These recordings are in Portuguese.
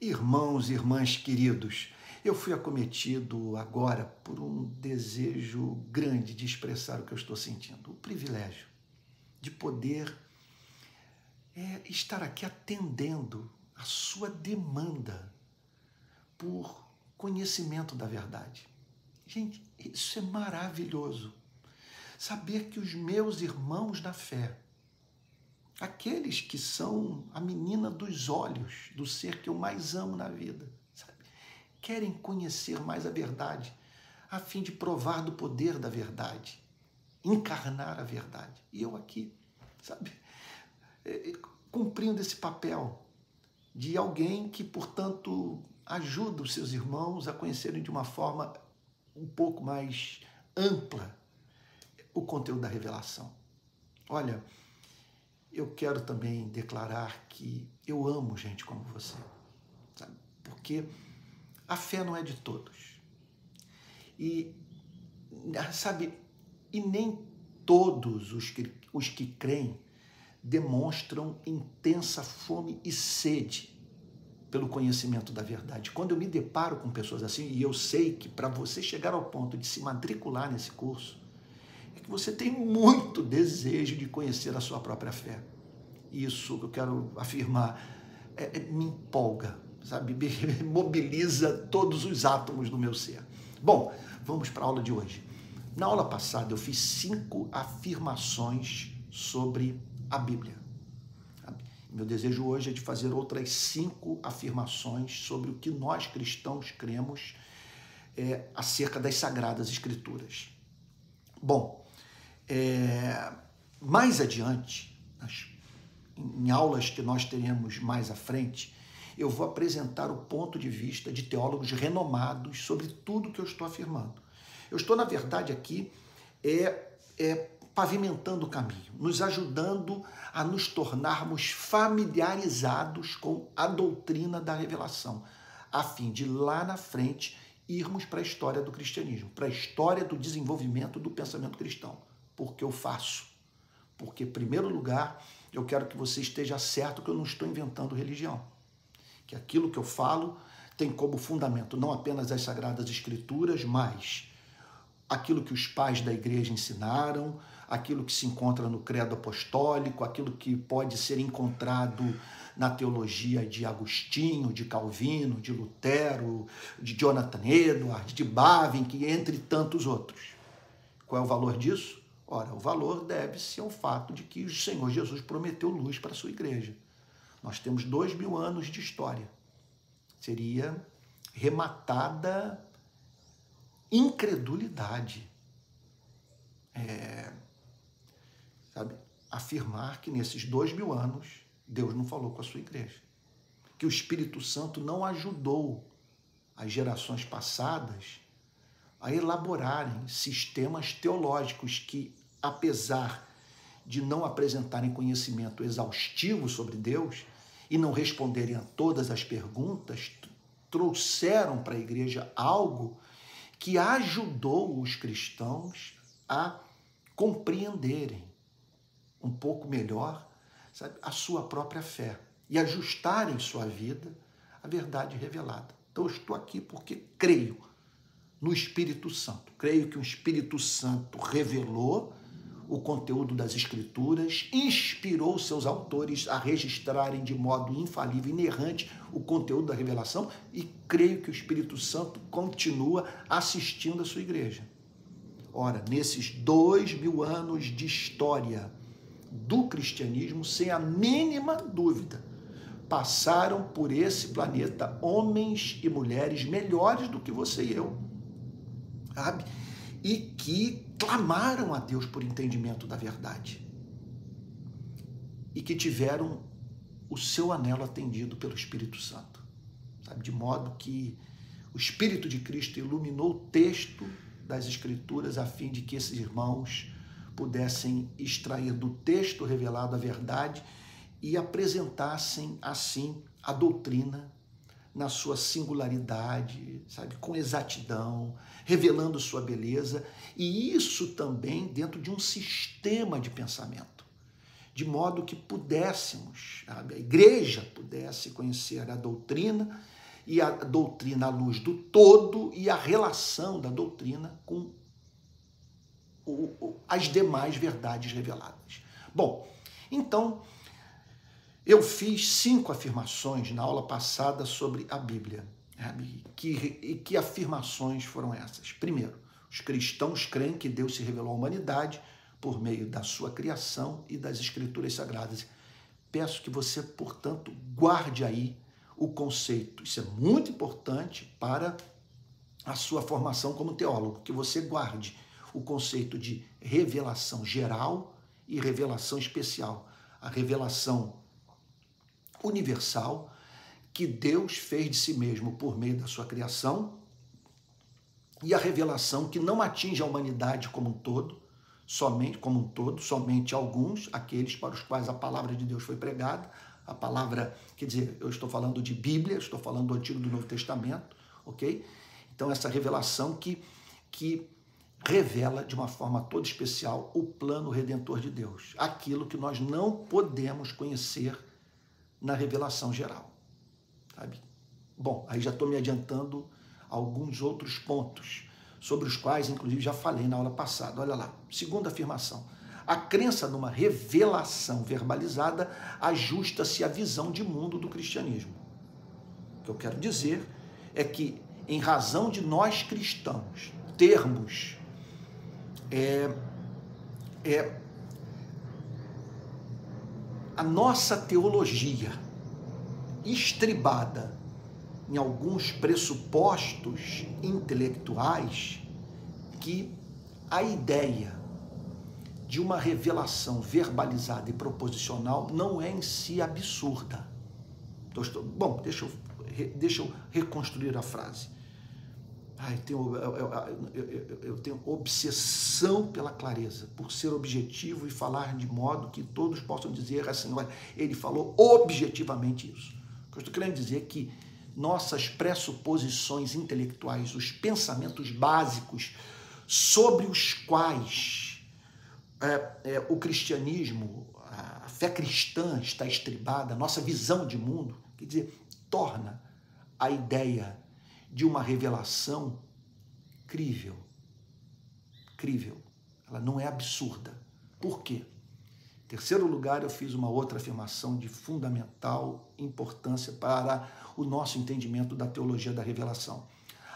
Irmãos e irmãs queridos, eu fui acometido agora por um desejo grande de expressar o que eu estou sentindo, o privilégio de poder estar aqui atendendo a sua demanda por conhecimento da verdade. Gente, isso é maravilhoso. Saber que os meus irmãos na fé, aqueles que são a menina dos olhos do ser que eu mais amo na vida, sabe? Querem conhecer mais a verdade, a fim de provar do poder da verdade, encarnar a verdade. E eu aqui, sabe, cumprindo esse papel de alguém que, portanto, ajuda os seus irmãos a conhecerem de uma forma um pouco mais ampla o conteúdo da revelação. Olha, eu quero também declarar que eu amo gente como você, sabe? Porque a fé não é de todos. E, sabe, e nem todos os que creem demonstram intensa fome e sede pelo conhecimento da verdade. Quando eu me deparo com pessoas assim, e eu sei que para você chegar ao ponto de se matricular nesse curso, é que você tem muito desejo de conhecer a sua própria fé. Isso que eu quero afirmar me empolga, sabe? Me mobiliza todos os átomos do meu ser. Bom, vamos para a aula de hoje. Na aula passada eu fiz 5 afirmações sobre a Bíblia. Meu desejo hoje é de fazer outras 5 afirmações sobre o que nós cristãos cremos acerca das Sagradas Escrituras. Bom, mais adiante, em aulas que nós teremos mais à frente, eu vou apresentar o ponto de vista de teólogos renomados sobre tudo que eu estou afirmando. Eu estou, na verdade, aqui pavimentando o caminho, nos ajudando a nos tornarmos familiarizados com a doutrina da revelação, a fim de lá na frente irmos para a história do cristianismo, para a história do desenvolvimento do pensamento cristão. Porque eu faço? Porque, em primeiro lugar, eu quero que você esteja certo que eu não estou inventando religião. Que aquilo que eu falo tem como fundamento não apenas as Sagradas Escrituras, mas aquilo que os pais da igreja ensinaram, aquilo que se encontra no credo apostólico, aquilo que pode ser encontrado na teologia de Agostinho, de Calvino, de Lutero, de Jonathan Edwards, de Bavinck, entre tantos outros. Qual é o valor disso? Ora, o valor deve-se ao fato de que o Senhor Jesus prometeu luz para a sua igreja. Nós temos 2000 anos de história. Seria rematada incredulidade. Sabe? Afirmar que nesses 2000 anos Deus não falou com a sua igreja. Que o Espírito Santo não ajudou as gerações passadas a elaborarem sistemas teológicos que, apesar de não apresentarem conhecimento exaustivo sobre Deus e não responderem a todas as perguntas, trouxeram para a igreja algo que ajudou os cristãos a compreenderem um pouco melhor, sabe, a sua própria fé e ajustarem sua vida à verdade revelada. Então eu estou aqui porque creio no Espírito Santo. Creio que o Espírito Santo revelou o conteúdo das Escrituras, inspirou seus autores a registrarem de modo infalível, inerrante, o conteúdo da revelação, e creio que o Espírito Santo continua assistindo a sua igreja. Ora, nesses 2000 anos de história do cristianismo, sem a mínima dúvida, passaram por esse planeta homens e mulheres melhores do que você e eu, sabe? E que clamaram a Deus por entendimento da verdade. E que tiveram o seu anelo atendido pelo Espírito Santo. Sabe? De modo que o Espírito de Cristo iluminou o texto das Escrituras a fim de que esses irmãos pudessem extrair do texto revelado a verdade e apresentassem, assim, a doutrina na sua singularidade, sabe, com exatidão, revelando sua beleza, e isso também dentro de um sistema de pensamento, de modo que pudéssemos, sabe, a igreja pudesse conhecer a doutrina, e a doutrina à luz do todo e a relação da doutrina com as demais verdades reveladas. Bom, então, eu fiz 5 afirmações na aula passada sobre a Bíblia. Que afirmações foram essas? Primeiro, os cristãos creem que Deus se revelou à humanidade por meio da sua criação e das Escrituras Sagradas. Peço que você, portanto, guarde aí o conceito. Isso é muito importante para a sua formação como teólogo, que você guarde o conceito de revelação geral e revelação especial. A revelação universal que Deus fez de si mesmo por meio da sua criação, e a revelação que não atinge a humanidade como um todo, somente alguns, aqueles para os quais a palavra de Deus foi pregada. A palavra, quer dizer, eu estou falando de Bíblia, estou falando do Antigo e do Novo Testamento, ok? Então, essa revelação que revela de uma forma toda especial o plano redentor de Deus, aquilo que nós não podemos conhecer na revelação geral, sabe? Bom, aí já estou me adiantando a alguns outros pontos, sobre os quais, inclusive, já falei na aula passada. Olha lá, segunda afirmação. A crença numa revelação verbalizada ajusta-se à visão de mundo do cristianismo. O que eu quero dizer é que, em razão de nós cristãos termos a nossa teologia estribada em alguns pressupostos intelectuais, que a ideia de uma revelação verbalizada e proposicional não é em si absurda. Bom, deixa eu reconstruir a frase. Eu tenho obsessão pela clareza, por ser objetivo e falar de modo que todos possam dizer assim, olha, ele falou objetivamente isso. O que eu estou querendo dizer é que nossas pressuposições intelectuais, os pensamentos básicos sobre os quais o cristianismo, a fé cristã está estribada, a nossa visão de mundo, quer dizer, torna a ideia de uma revelação crível. Ela não é absurda. Por quê? Em terceiro lugar, eu fiz uma outra afirmação de fundamental importância para o nosso entendimento da teologia da revelação.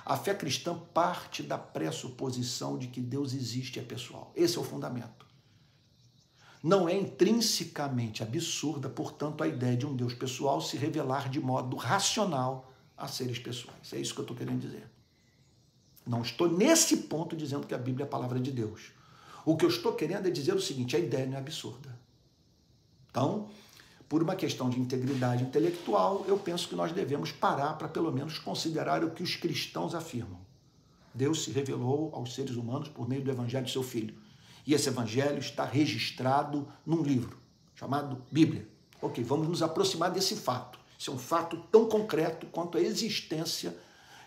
A fé cristã parte da pressuposição de que Deus existe e é pessoal. Esse é o fundamento. Não é intrinsecamente absurda, portanto, a ideia de um Deus pessoal se revelar de modo racional a seres pessoais. É isso que eu estou querendo dizer. Não estou nesse ponto dizendo que a Bíblia é a palavra de Deus. O que eu estou querendo é dizer o seguinte, a ideia não é absurda. Então, por uma questão de integridade intelectual, eu penso que nós devemos parar para pelo menos considerar o que os cristãos afirmam. Deus se revelou aos seres humanos por meio do evangelho de seu Filho. E esse evangelho está registrado num livro chamado Bíblia. Ok, vamos nos aproximar desse fato. Isso é um fato tão concreto quanto a existência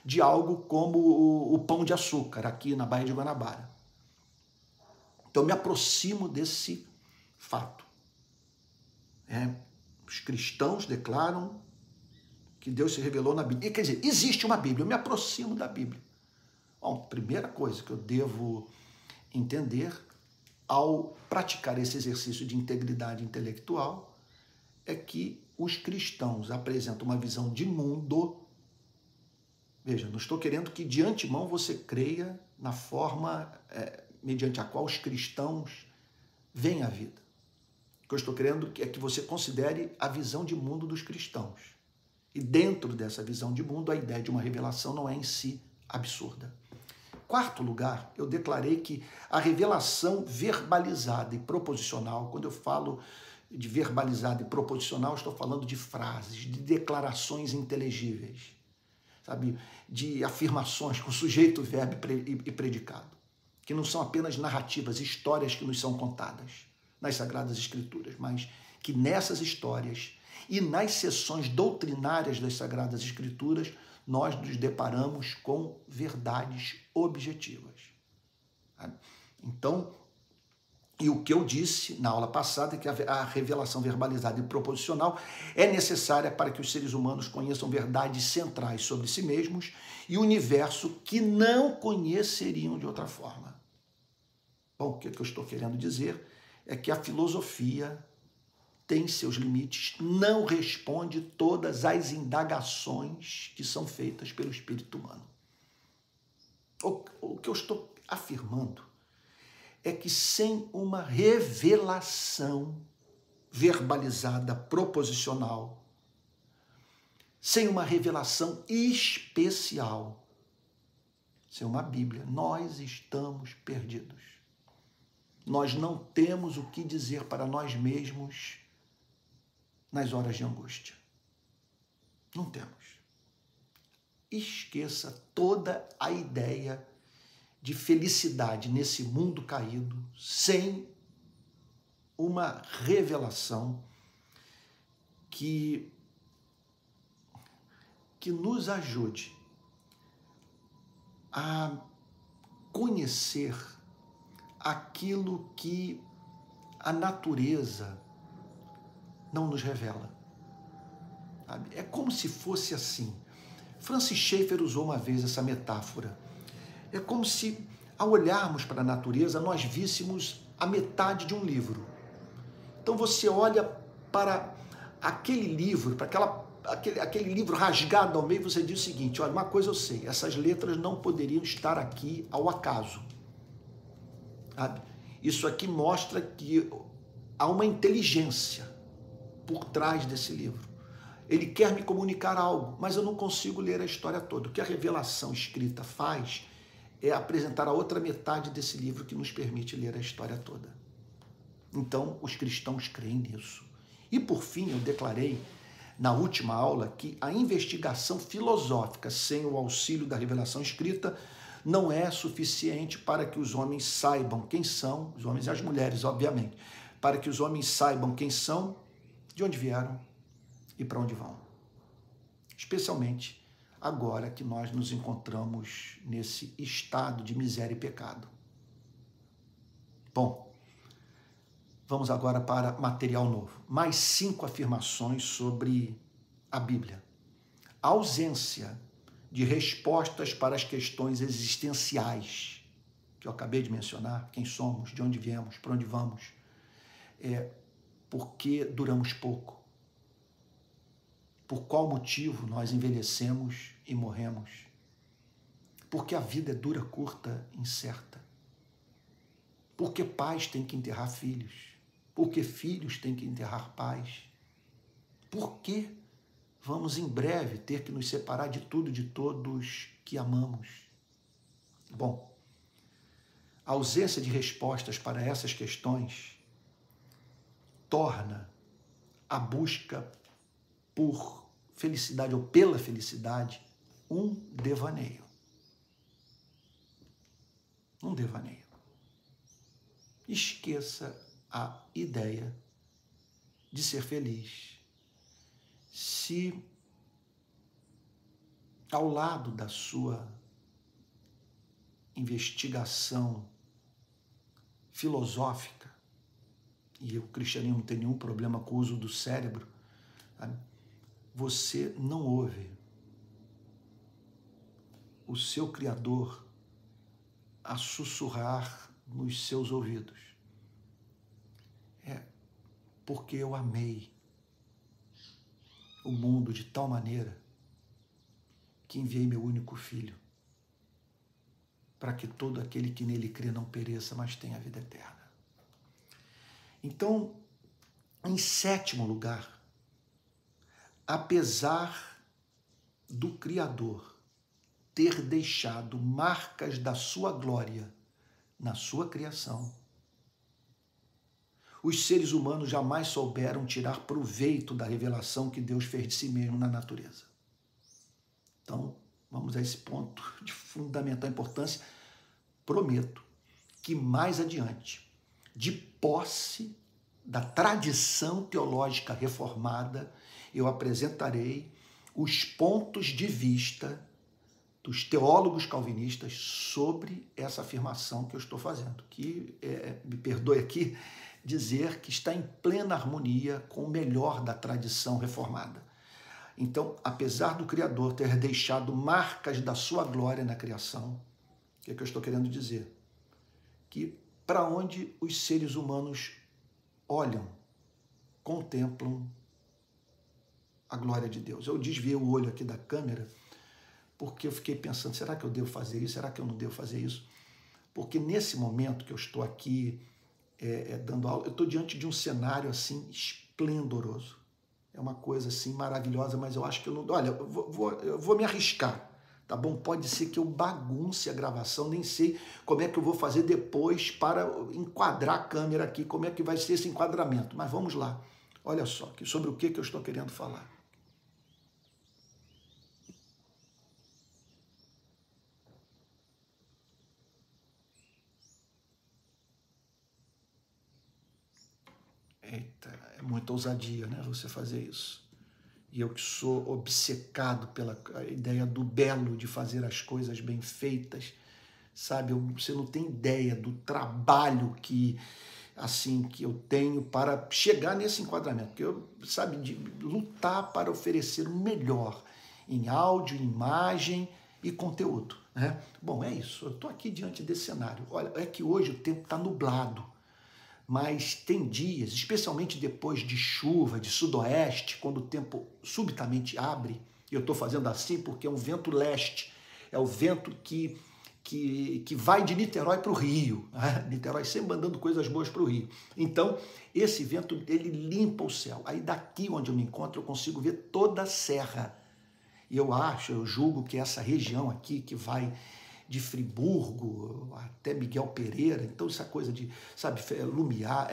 de algo como o pão de açúcar aqui na Baía de Guanabara. Então, eu me aproximo desse fato. Os cristãos declaram que Deus se revelou na Bíblia. Quer dizer, existe uma Bíblia, eu me aproximo da Bíblia. Bom, primeira coisa que eu devo entender ao praticar esse exercício de integridade intelectual é que os cristãos apresentam uma visão de mundo. Veja, não estou querendo que de antemão você creia na forma mediante a qual os cristãos veem a vida. O que eu estou querendo é que você considere a visão de mundo dos cristãos. E dentro dessa visão de mundo, a ideia de uma revelação não é em si absurda. Quarto lugar, eu declarei que a revelação verbalizada e proposicional, quando eu falo de verbalizada e proposicional, estou falando de frases, de declarações inteligíveis, sabe? De afirmações com sujeito, verbo e predicado, que não são apenas narrativas, histórias que nos são contadas nas Sagradas Escrituras, mas que nessas histórias e nas sessões doutrinárias das Sagradas Escrituras nós nos deparamos com verdades objetivas. Então, E o que eu disse na aula passada é que a revelação verbalizada e proposicional é necessária para que os seres humanos conheçam verdades centrais sobre si mesmos e o universo que não conheceriam de outra forma. Bom, o que eu estou querendo dizer é que a filosofia tem seus limites, não responde todas as indagações que são feitas pelo espírito humano. O que eu estou afirmando é que sem uma revelação verbalizada, proposicional, sem uma revelação especial, sem uma Bíblia, nós estamos perdidos. Nós não temos o que dizer para nós mesmos nas horas de angústia. Não temos. Esqueça toda a ideia de felicidade nesse mundo caído sem uma revelação que nos ajude a conhecer aquilo que a natureza não nos revela. É como se fosse assim. Francis Schaeffer usou uma vez essa metáfora. É como se, ao olharmos para a natureza, nós víssemos a metade de um livro. Então você olha para aquele livro, para aquele livro rasgado ao meio, você diz o seguinte: olha, uma coisa eu sei, essas letras não poderiam estar aqui ao acaso. Sabe? Isso aqui mostra que há uma inteligência por trás desse livro. Ele quer me comunicar algo, mas eu não consigo ler a história toda. O que a revelação escrita faz é apresentar a outra metade desse livro que nos permite ler a história toda. Então, os cristãos creem nisso. E, por fim, eu declarei na última aula que a investigação filosófica sem o auxílio da revelação escrita não é suficiente para que os homens saibam quem são, os homens e as mulheres, obviamente, para que os homens saibam quem são, de onde vieram e para onde vão. Especialmente agora que nós nos encontramos nesse estado de miséria e pecado. Bom, vamos agora para material novo. Mais 5 afirmações sobre a Bíblia. A ausência de respostas para as questões existenciais que eu acabei de mencionar, quem somos, de onde viemos, para onde vamos, por que duramos pouco, por qual motivo nós envelhecemos e morremos, porque a vida é dura, curta, incerta, porque pais têm que enterrar filhos, porque filhos têm que enterrar pais, por que vamos em breve ter que nos separar de tudo e de todos que amamos. Bom, a ausência de respostas para essas questões torna a busca por felicidade ou pela felicidade um devaneio. Um devaneio. Esqueça a ideia de ser feliz se ao lado da sua investigação filosófica, e o cristianismo não tem nenhum problema com o uso do cérebro, sabe? Você não ouve o seu Criador a sussurrar nos seus ouvidos. Porque eu amei o mundo de tal maneira que enviei meu único filho para que todo aquele que nele crê não pereça, mas tenha a vida eterna. Então, em 7º lugar, apesar do Criador ter deixado marcas da sua glória na sua criação, os seres humanos jamais souberam tirar proveito da revelação que Deus fez de si mesmo na natureza. Então, vamos a esse ponto de fundamental importância. Prometo que mais adiante, de posse da tradição teológica reformada, eu apresentarei os pontos de vista dos teólogos calvinistas sobre essa afirmação que eu estou fazendo, que, me perdoe aqui, dizer que está em plena harmonia com o melhor da tradição reformada. Então, apesar do Criador ter deixado marcas da sua glória na criação, o que é que eu estou querendo dizer? Que para onde os seres humanos olham, contemplam a glória de Deus. Eu desviei o olho aqui da câmera porque eu fiquei pensando, será que eu devo fazer isso? Será que eu não devo fazer isso? Porque nesse momento que eu estou aqui dando aula, eu estou diante de um cenário assim esplendoroso. É uma coisa assim maravilhosa, mas eu acho que eu não... Olha, eu vou me arriscar, tá bom? Pode ser que eu bagunce a gravação, nem sei como é que eu vou fazer depois para enquadrar a câmera aqui, como é que vai ser esse enquadramento. Mas vamos lá. Olha só, sobre o que eu estou querendo falar. Eita, é muita ousadia, né, você fazer isso. E eu que sou obcecado pela ideia do belo, de fazer as coisas bem feitas, sabe? Você não tem ideia do trabalho que eu tenho para chegar nesse enquadramento. Porque eu, sabe, de lutar para oferecer o melhor em áudio, imagem e conteúdo, né? Bom, é isso. Eu estou aqui diante desse cenário. Olha, é que hoje o tempo está nublado. Mas tem dias, especialmente depois de chuva, de sudoeste, quando o tempo subitamente abre, e eu estou fazendo assim porque é um vento leste, é o vento que vai de Niterói para o Rio, né? Niterói sempre mandando coisas boas para o Rio. Então, esse vento, ele limpa o céu. Aí daqui onde eu me encontro, eu consigo ver toda a serra. E eu julgo que essa região aqui, que vai de Friburgo até Miguel Pereira, então essa coisa de, sabe, Lumiar,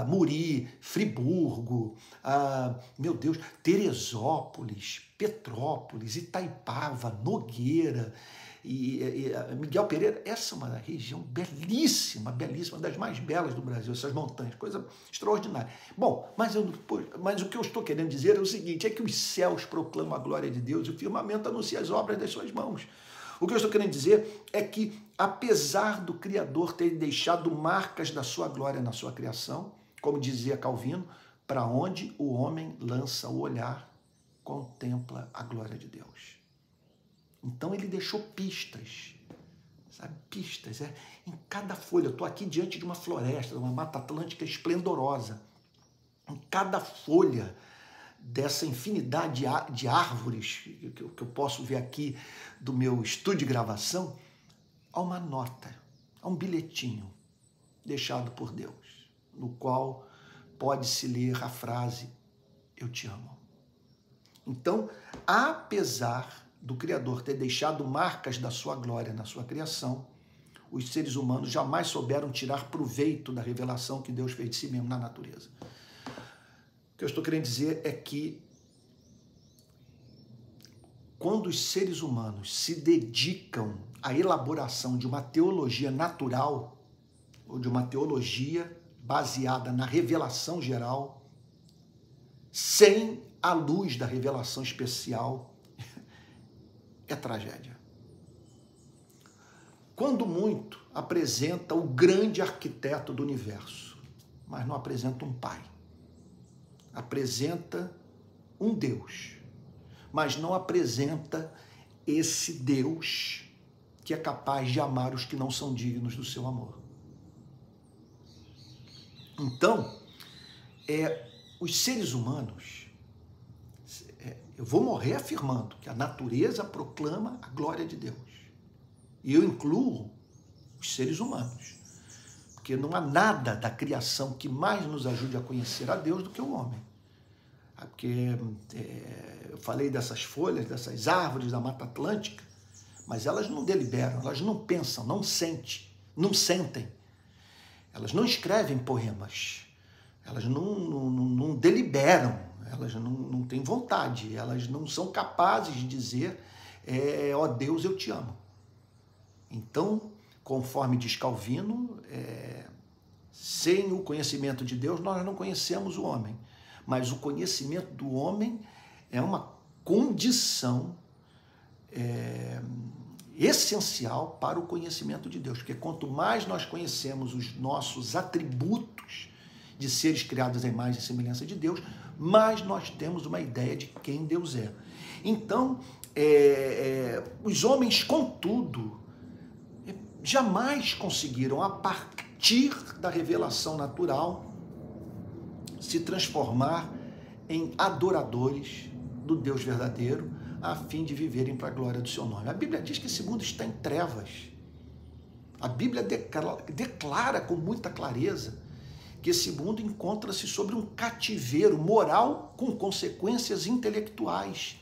Muri, Friburgo, meu Deus, Teresópolis, Petrópolis, Itaipava, Nogueira e Miguel Pereira, essa é uma região belíssima, belíssima, das mais belas do Brasil, essas montanhas, coisa extraordinária. Bom, mas o que eu estou querendo dizer é o seguinte, é que os céus proclamam a glória de Deus e o firmamento anuncia as obras das suas mãos. O que eu estou querendo dizer é que, apesar do Criador ter deixado marcas da sua glória na sua criação, como dizia Calvino, para onde o homem lança o olhar, contempla a glória de Deus. Então ele deixou pistas, sabe? Pistas, em cada folha. Eu estou aqui diante de uma floresta, de uma Mata Atlântica esplendorosa. Em cada folha dessa infinidade de árvores que eu posso ver aqui do meu estúdio de gravação, há uma nota, há um bilhetinho deixado por Deus, no qual pode-se ler a frase, eu te amo. Então, apesar do Criador ter deixado marcas da sua glória na sua criação, os seres humanos jamais souberam tirar proveito da revelação que Deus fez de si mesmo na natureza. O que eu estou querendo dizer é que quando os seres humanos se dedicam à elaboração de uma teologia natural, ou de uma teologia baseada na revelação geral, sem a luz da revelação especial, é tragédia. Quando muito, apresenta o grande arquiteto do universo, mas não apresenta um pai. Apresenta um Deus, mas não apresenta esse Deus que é capaz de amar os que não são dignos do seu amor. Então, os seres humanos, eu vou morrer afirmando que a natureza proclama a glória de Deus. E eu incluo os seres humanos, porque não há nada da criação que mais nos ajude a conhecer a Deus do que o homem. Porque eu falei dessas folhas, dessas árvores da Mata Atlântica, mas elas não deliberam, elas não pensam, não sentem. Elas não escrevem poemas, elas não deliberam, elas não têm vontade, elas não são capazes de dizer, ó Deus, eu te amo. Então, conforme diz Calvino, sem o conhecimento de Deus, nós não conhecemos o homem. Mas o conhecimento do homem é uma condição essencial para o conhecimento de Deus, porque quanto mais nós conhecemos os nossos atributos de seres criados à imagem e semelhança de Deus, mais nós temos uma ideia de quem Deus é. Então, os homens, contudo, jamais conseguiram, a partir da revelação natural, se transformar em adoradores do Deus verdadeiro, a fim de viverem para a glória do seu nome. A Bíblia diz que esse mundo está em trevas. A Bíblia declara com muita clareza que esse mundo encontra-se sobre um cativeiro moral com consequências intelectuais,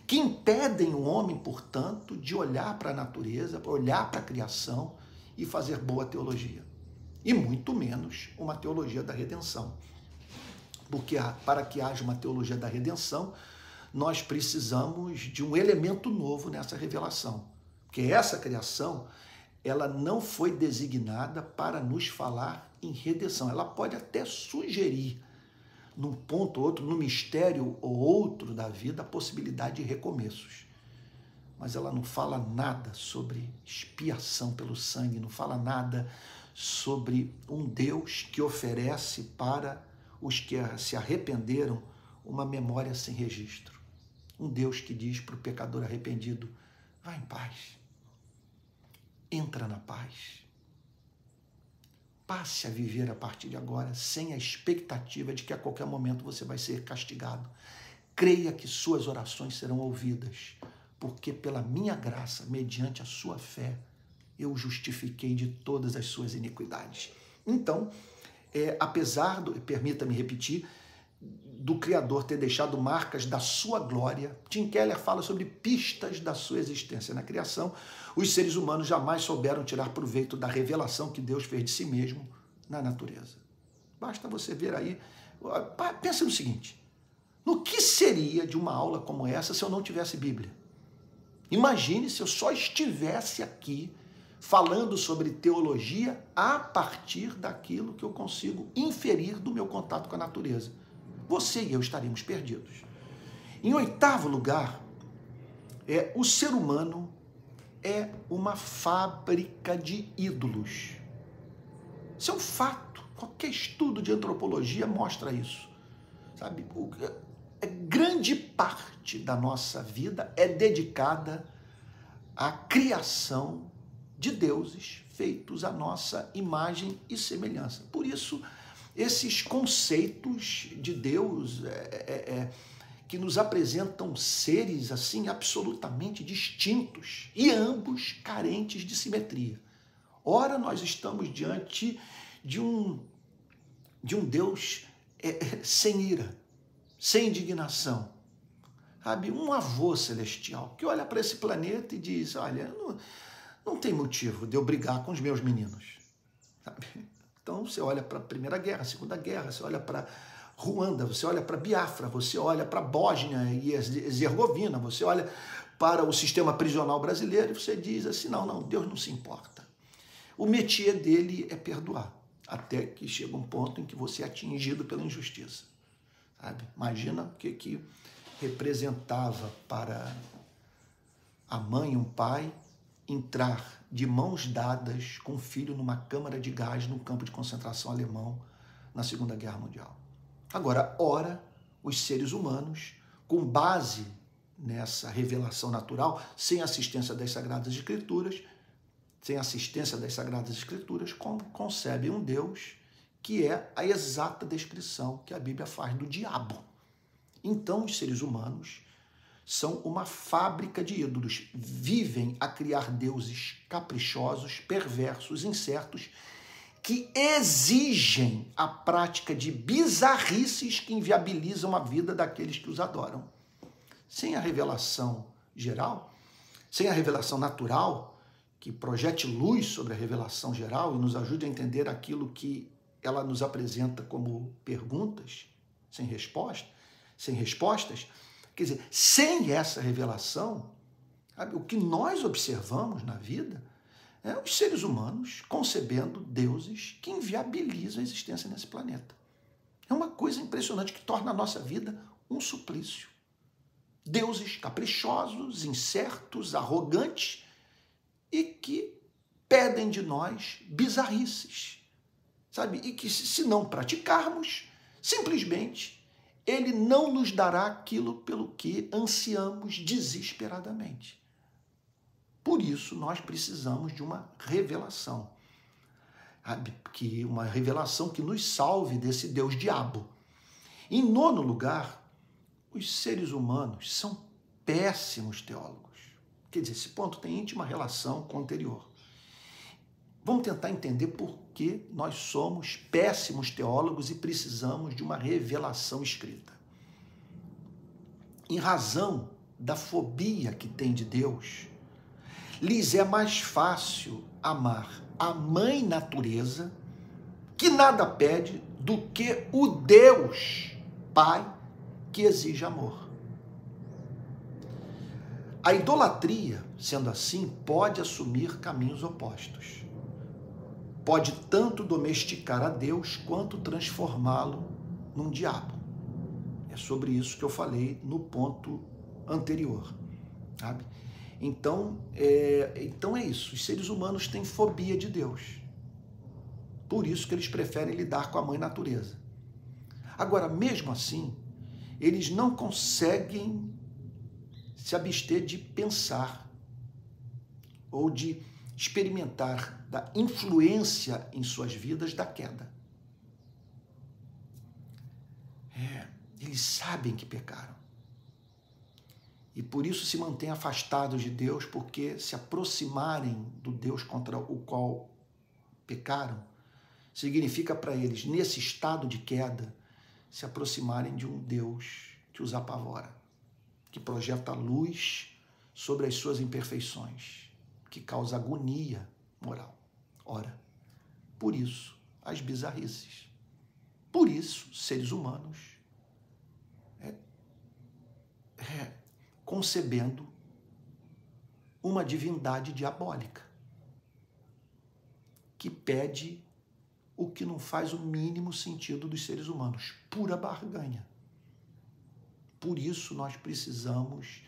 que impedem o homem, portanto, de olhar para a natureza, olhar para a criação e fazer boa teologia. E muito menos uma teologia da redenção. Porque para que haja uma teologia da redenção, nós precisamos de um elemento novo nessa revelação. Porque essa criação, ela não foi designada para nos falar em redenção. Ela pode até sugerir, num ponto ou outro, num mistério ou outro da vida, a possibilidade de recomeços. Mas ela não fala nada sobre expiação pelo sangue, não fala nada sobre um Deus que oferece para os que se arrependeram uma memória sem registro. Um Deus que diz para o pecador arrependido: vá em paz, entra na paz, passe a viver a partir de agora sem a expectativa de que a qualquer momento você vai ser castigado. Creia que suas orações serão ouvidas, porque pela minha graça, mediante a sua fé, eu o justifiquei de todas as suas iniquidades. Então, apesar do, permita-me repetir, do Criador ter deixado marcas da sua glória, Tim Keller fala sobre pistas da sua existência na criação. Os seres humanos jamais souberam tirar proveito da revelação que Deus fez de si mesmo na natureza. Basta você ver aí. Pensa no seguinte: no que seria de uma aula como essa se eu não tivesse Bíblia? Imagine se eu só estivesse aqui falando sobre teologia a partir daquilo que eu consigo inferir do meu contato com a natureza. Você e eu estaríamos perdidos. Em oitavo lugar, o ser humano é uma fábrica de ídolos. Isso é um fato. Qualquer estudo de antropologia mostra isso. Sabe? Grande parte da nossa vida é dedicada à criação de deuses feitos à nossa imagem e semelhança. Por isso, esses conceitos de Deus que nos apresentam seres assim absolutamente distintos e ambos carentes de simetria. Ora, nós estamos diante de um Deus sem ira, sem indignação, sabe? Um avô celestial que olha para esse planeta e diz: olha, não tem motivo de eu brigar com os meus meninos, sabe? Então, você olha para a Primeira Guerra, a Segunda Guerra, você olha para Ruanda, você olha para Biafra, você olha para Bósnia e Herzegovina, você olha para o sistema prisional brasileiro e você diz assim: não, Deus não se importa. O métier dele é perdoar, até que chega um ponto em que você é atingido pela injustiça, sabe? Imagina o que representava para a mãe e um pai entrar de mãos dadas com o filho numa câmara de gás no campo de concentração alemão na Segunda Guerra Mundial. Agora, ora, os seres humanos, com base nessa revelação natural, sem assistência das Sagradas Escrituras, concebem um Deus que é a exata descrição que a Bíblia faz do diabo. Então, os seres humanos são uma fábrica de ídolos, vivem a criar deuses caprichosos, perversos, incertos, que exigem a prática de bizarrices que inviabilizam a vida daqueles que os adoram. Sem a revelação geral, sem a revelação natural, que projete luz sobre a revelação geral e nos ajude a entender aquilo que ela nos apresenta como perguntas, sem respostas, quer dizer, sem essa revelação, sabe, o que nós observamos na vida é os seres humanos concebendo deuses que inviabilizam a existência nesse planeta. É uma coisa impressionante que torna a nossa vida um suplício. Deuses caprichosos, incertos, arrogantes e que pedem de nós bizarrices, sabe? E que se não praticarmos, simplesmente ele não nos dará aquilo pelo que ansiamos desesperadamente. Por isso nós precisamos de uma revelação, sabe? Uma revelação que nos salve desse Deus diabo. Em nono lugar, os seres humanos são péssimos teólogos. Quer dizer, esse ponto tem íntima relação com o anterior. Vamos tentar entender por que nós somos péssimos teólogos e precisamos de uma revelação escrita. Em razão da fobia que tem de Deus, lhes é mais fácil amar a mãe natureza, que nada pede, do que o Deus Pai, que exige amor. A idolatria, sendo assim, pode assumir caminhos opostos. Pode tanto domesticar a Deus quanto transformá-lo num diabo. É sobre isso que eu falei no ponto anterior, sabe? Então é isso. Os seres humanos têm fobia de Deus. Por isso que eles preferem lidar com a mãe natureza. Agora, mesmo assim, eles não conseguem se abster de pensar ou de experimentar da influência em suas vidas da queda. Eles sabem que pecaram. E por isso se mantêm afastados de Deus, porque se aproximarem do Deus contra o qual pecaram, significa para eles, nesse estado de queda, se aproximarem de um Deus que os apavora, que projeta luz sobre as suas imperfeições, que causa agonia moral. Ora, por isso, as bizarrices. Por isso, seres humanos concebendo uma divindade diabólica que pede o que não faz o mínimo sentido dos seres humanos, pura barganha. Por isso nós precisamos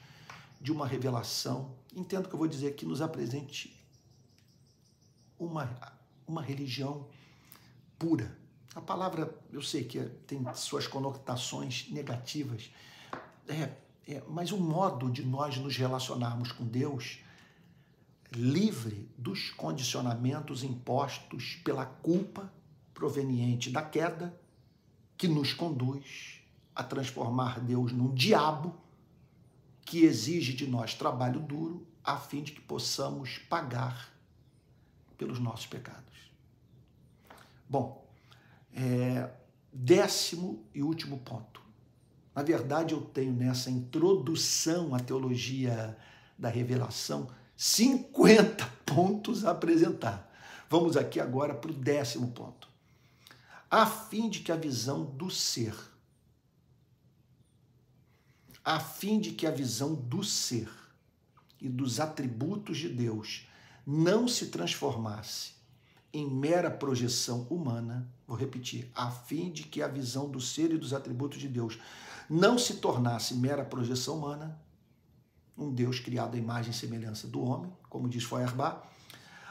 de uma revelação, entendo que eu vou dizer aqui, nos apresente uma religião pura. A palavra, eu sei que tem suas conotações negativas, mas o modo de nós nos relacionarmos com Deus, livre dos condicionamentos impostos pela culpa proveniente da queda, que nos conduz a transformar Deus num diabo que exige de nós trabalho duro a fim de que possamos pagar pelos nossos pecados. Bom, 10º e último ponto. Na verdade, eu tenho nessa introdução à teologia da revelação 50 pontos a apresentar. Vamos aqui agora para o 10º ponto. A fim de que a visão do ser, e dos atributos de Deus não se transformasse em mera projeção humana, vou repetir, a fim de que a visão do ser e dos atributos de Deus não se tornasse mera projeção humana, um Deus criado à imagem e semelhança do homem, como diz Feuerbach,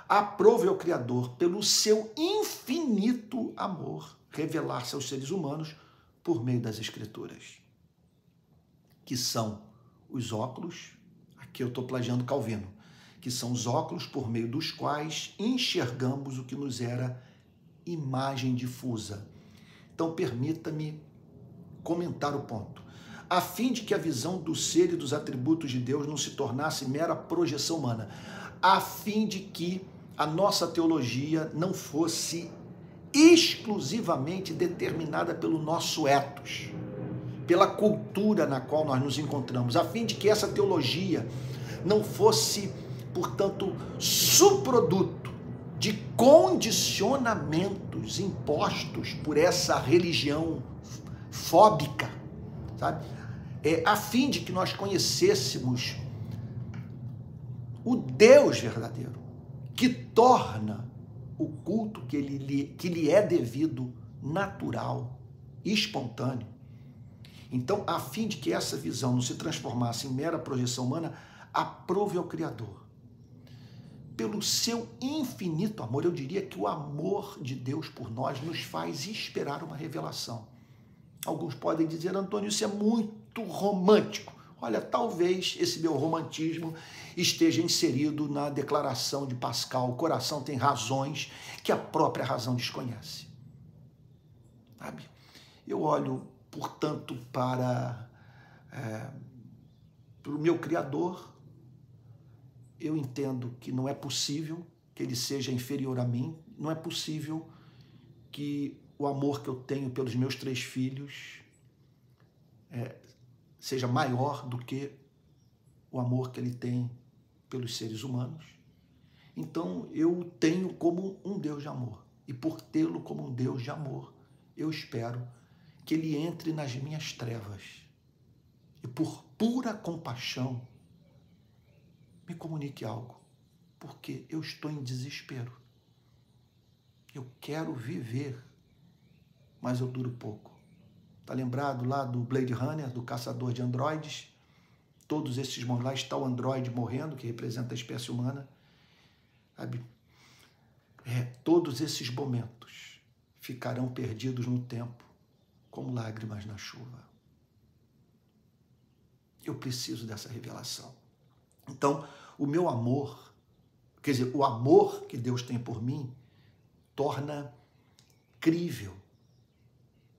aprove ao Criador, pelo seu infinito amor, revelar-se aos seres humanos por meio das Escrituras, que são os óculos, aqui eu estou plagiando Calvino, que são os óculos por meio dos quais enxergamos o que nos era imagem difusa. Então, permita-me comentar o ponto. A fim de que a visão do ser e dos atributos de Deus não se tornasse mera projeção humana, a fim de que a nossa teologia não fosse exclusivamente determinada pelo nosso ethos, pela cultura na qual nós nos encontramos, a fim de que essa teologia não fosse, portanto, subproduto de condicionamentos impostos por essa religião fóbica, sabe? A fim de que nós conhecêssemos o Deus verdadeiro, que torna o culto que lhe é devido natural e espontâneo. Então, a fim de que essa visão não se transformasse em mera projeção humana, aprove ao Criador. Pelo seu infinito amor, eu diria que o amor de Deus por nós nos faz esperar uma revelação. Alguns podem dizer, Antônio, isso é muito romântico. Olha, talvez esse meu romantismo esteja inserido na declaração de Pascal, o coração tem razões que a própria razão desconhece. Sabe? Eu olho, portanto, para o meu Criador, eu entendo que não é possível que ele seja inferior a mim, não é possível que o amor que eu tenho pelos meus 3 filhos seja maior do que o amor que ele tem pelos seres humanos. Então, eu o tenho como um Deus de amor. E por tê-lo como um Deus de amor, eu espero que ele entre nas minhas trevas e, por pura compaixão, me comunique algo, porque eu estou em desespero. Eu quero viver, mas eu duro pouco. Está lembrado lá do Blade Runner, do caçador de androides? Todos esses momentos, lá está o androide morrendo, que representa a espécie humana. Sabe? Todos esses momentos ficarão perdidos no tempo, como lágrimas na chuva. Eu preciso dessa revelação. Então, o meu amor, quer dizer, o amor que Deus tem por mim, torna crível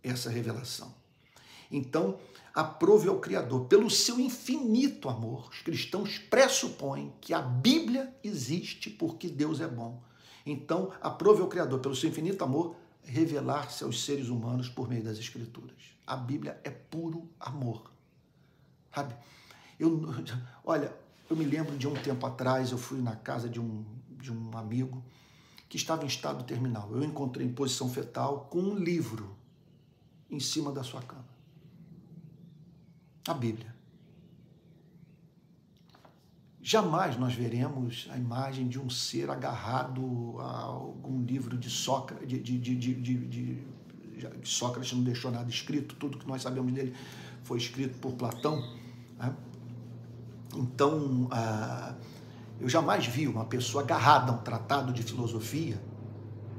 essa revelação. Então, aprove ao Criador, pelo seu infinito amor, os cristãos pressupõem que a Bíblia existe porque Deus é bom. Então, aprove ao Criador, pelo seu infinito amor, revelar-se aos seres humanos por meio das Escrituras. A Bíblia é puro amor. Sabe? Olha, eu me lembro de um tempo atrás, eu fui na casa de um amigo que estava em estado terminal. Eu encontrei em posição fetal com um livro em cima da sua cama. A Bíblia. Jamais nós veremos a imagem de um ser agarrado a algum livro de Sócrates. Sócrates não deixou nada escrito, tudo que nós sabemos dele foi escrito por Platão, né? Então, eu jamais vi uma pessoa agarrada a um tratado de filosofia,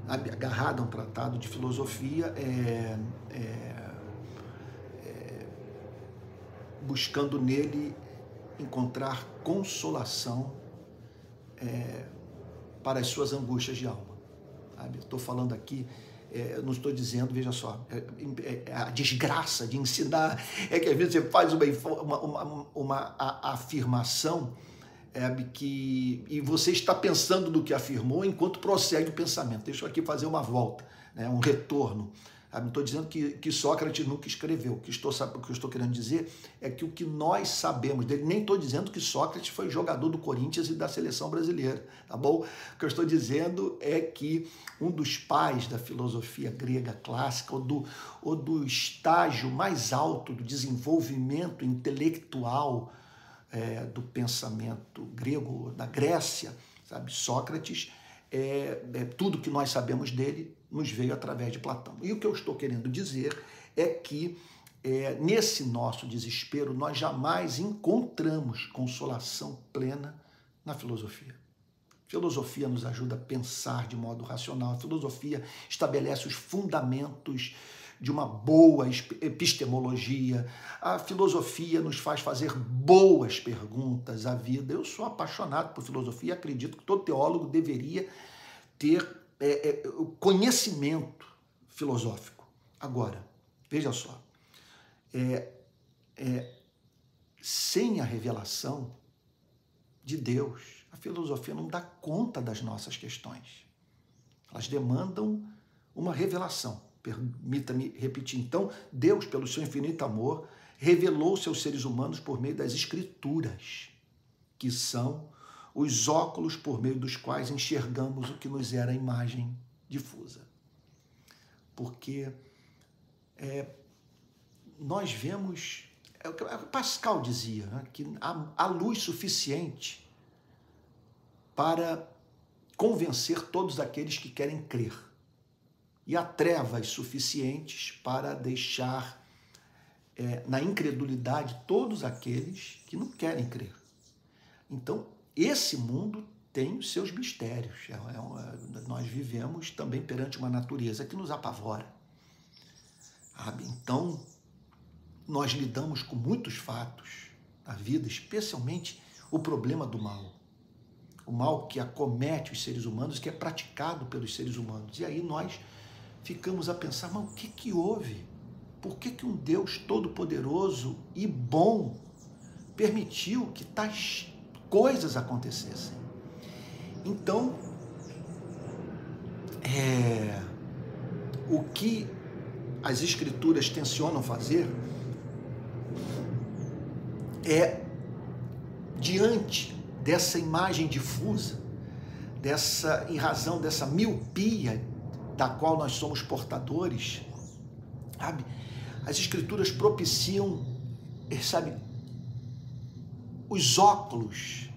agarrada a um tratado de filosofia, buscando nele encontrar consolação para as suas angústias de alma. Estou falando aqui, não estou dizendo, veja só, a desgraça de ensinar é que às vezes você faz uma afirmação e você está pensando do que afirmou enquanto prossegue o pensamento. Deixa eu aqui fazer uma volta, né, um retorno. Não estou dizendo que Sócrates nunca escreveu. O que eu estou querendo dizer é que o que nós sabemos dele, nem estou dizendo que Sócrates foi jogador do Corinthians e da seleção brasileira, tá bom? O que eu estou dizendo é que um dos pais da filosofia grega clássica, ou do estágio mais alto do desenvolvimento intelectual do pensamento grego, da Grécia, sabe? Sócrates, tudo que nós sabemos dele nos veio através de Platão. E o que eu estou querendo dizer é que nesse nosso desespero nós jamais encontramos consolação plena na filosofia. A filosofia nos ajuda a pensar de modo racional, a filosofia estabelece os fundamentos de uma boa epistemologia, a filosofia nos faz fazer boas perguntas à vida. Eu sou apaixonado por filosofia e acredito que todo teólogo deveria ter conhecimento filosófico. Agora, veja só, sem a revelação de Deus, a filosofia não dá conta das nossas questões. Elas demandam uma revelação. Permita-me repetir. Então, Deus, pelo seu infinito amor, revelou seus seres humanos por meio das Escrituras, que são os óculos por meio dos quais enxergamos o que nos era a imagem difusa. Porque nós vemos, o que Pascal dizia, né, que há luz suficiente para convencer todos aqueles que querem crer. E há trevas suficientes para deixar na incredulidade todos aqueles que não querem crer. Então, esse mundo tem os seus mistérios. Nós vivemos também perante uma natureza que nos apavora. Sabe? Então, nós lidamos com muitos fatos na vida, especialmente o problema do mal. O mal que acomete os seres humanos, que é praticado pelos seres humanos. E aí nós ficamos a pensar, mas o que houve? Por que um Deus todo-poderoso e bom permitiu que tais coisas acontecessem? Então, o que as Escrituras tencionam fazer é, diante dessa imagem difusa, em razão dessa miopia da qual nós somos portadores, sabe? As Escrituras propiciam, sabe, os óculos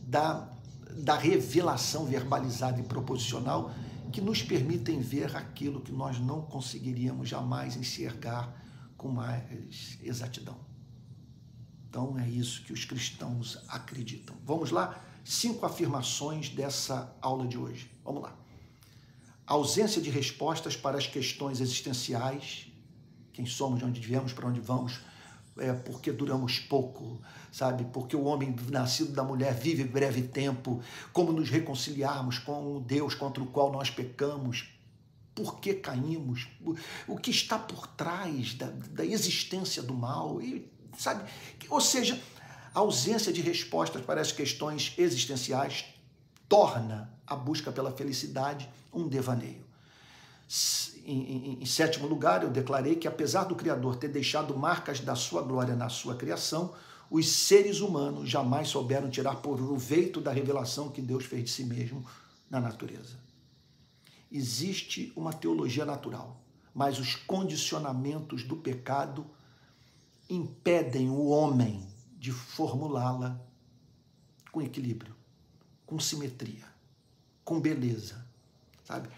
da revelação verbalizada e proposicional que nos permitem ver aquilo que nós não conseguiríamos jamais enxergar com mais exatidão. Então é isso que os cristãos acreditam. Vamos lá? 5 afirmações dessa aula de hoje. Vamos lá. A ausência de respostas para as questões existenciais. Quem somos, de onde viemos, para onde vamos, porque duramos pouco, sabe? Porque o homem nascido da mulher vive breve tempo. Como nos reconciliarmos com o Deus contra o qual nós pecamos? Por que caímos? O que está por trás da existência do mal? E, sabe? Ou seja, a ausência de respostas para as questões existenciais torna a busca pela felicidade um devaneio. Em 7º lugar, eu declarei que, apesar do Criador ter deixado marcas da sua glória na sua criação, os seres humanos jamais souberam tirar proveito da revelação que Deus fez de si mesmo na natureza. Existe uma teologia natural, mas os condicionamentos do pecado impedem o homem de formulá-la com equilíbrio, com simetria, com beleza, sabe?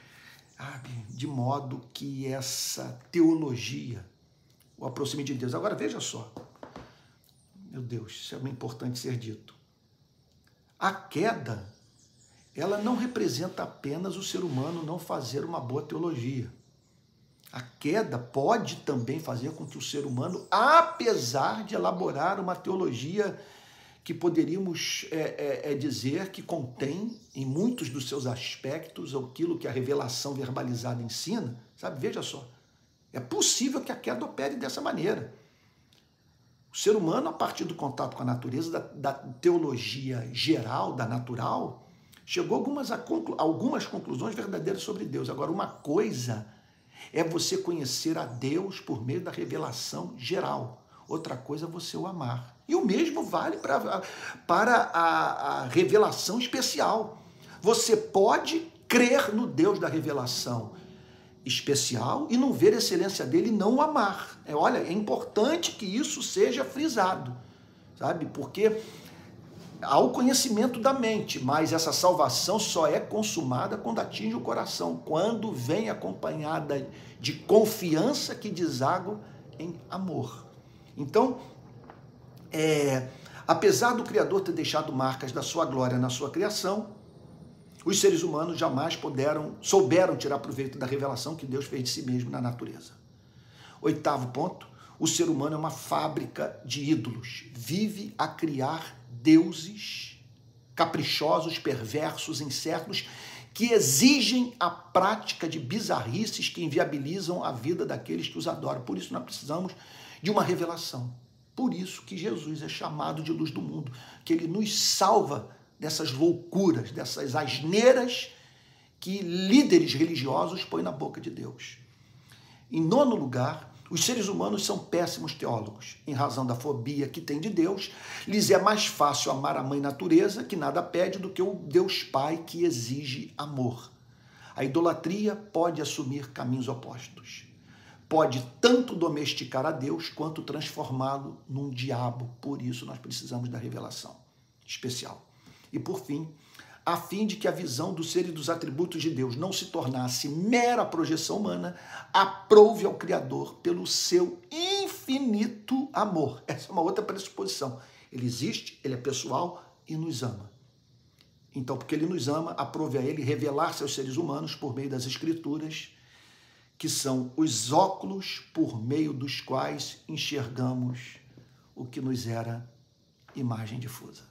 De modo que essa teologia o aproxime de Deus. Agora, veja só. Meu Deus, isso é importante ser dito. A queda, ela não representa apenas o ser humano não fazer uma boa teologia. A queda pode também fazer com que o ser humano, apesar de elaborar uma teologia que poderíamos dizer que contém, em muitos dos seus aspectos, aquilo que a revelação verbalizada ensina, sabe? Veja só, é possível que a queda opere dessa maneira. O ser humano, a partir do contato com a natureza, da teologia geral, da natural, chegou a algumas conclusões verdadeiras sobre Deus. Agora, uma coisa é você conhecer a Deus por meio da revelação geral. Outra coisa é você o amar. E o mesmo vale para a revelação especial. Você pode crer no Deus da revelação especial e não ver a excelência dele e não o amar. Olha, é importante que isso seja frisado, sabe? Porque há o conhecimento da mente, mas essa salvação só é consumada quando atinge o coração, quando vem acompanhada de confiança que deságua em amor. Então, apesar do Criador ter deixado marcas da sua glória na sua criação, os seres humanos jamais souberam tirar proveito da revelação que Deus fez de si mesmo na natureza. 8º ponto, o ser humano é uma fábrica de ídolos, vive a criar deuses caprichosos, perversos, incertos, que exigem a prática de bizarrices que inviabilizam a vida daqueles que os adoram. Por isso nós precisamos de uma revelação. Por isso que Jesus é chamado de luz do mundo, que ele nos salva dessas loucuras, dessas asneiras que líderes religiosos põem na boca de Deus. Em 9º lugar, os seres humanos são péssimos teólogos. Em razão da fobia que têm de Deus, lhes é mais fácil amar a mãe natureza, que nada pede, do que o Deus Pai, que exige amor. A idolatria pode assumir caminhos opostos. Pode tanto domesticar a Deus, quanto transformá-lo num diabo. Por isso, nós precisamos da revelação especial. E, por fim, a fim de que a visão do ser e dos atributos de Deus não se tornasse mera projeção humana, aprove ao Criador, pelo seu infinito infinito amor. Essa é uma outra pressuposição. Ele existe, ele é pessoal e nos ama. Então, porque ele nos ama, aprove a ele revelar-se aos seres humanos por meio das Escrituras, que são os óculos por meio dos quais enxergamos o que nos era imagem difusa.